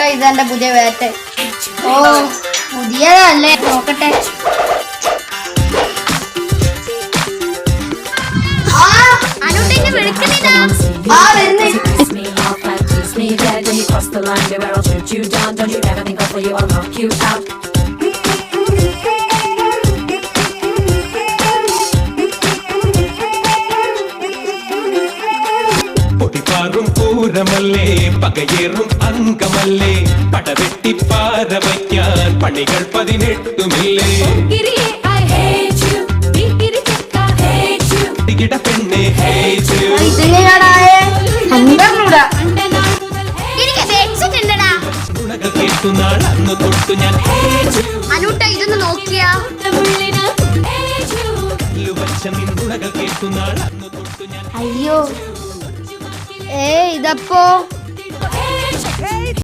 അനൂട്ട ഇതെന്റെ പുതിയ വേറ്റ. ഓ പുതിയതല്ലേ, നോക്കട്ടെ. The line, baby, I'll shoot you down. Don't you ever think I'll pull you or knock you out. പൊട്ടിപ്പാറും പൂരമല്ലേ, പകയേറും അങ്കമല്ലേ, പടവെട്ടി പാര വയ്ക്കാൻ പണികൾ 18മില്ലേ. ിട പെണ്ണെ ഹേജ് കേട്ടുനാൾ അന്ന് തൊട്ടു ഞാൻ അനൂട്ട ഇതൊന്ന് നോക്കിയാ. കേട്ടുനാൾ അന്ന് തൊട്ടു ഞാൻ. അയ്യോ ഇതപ്പോ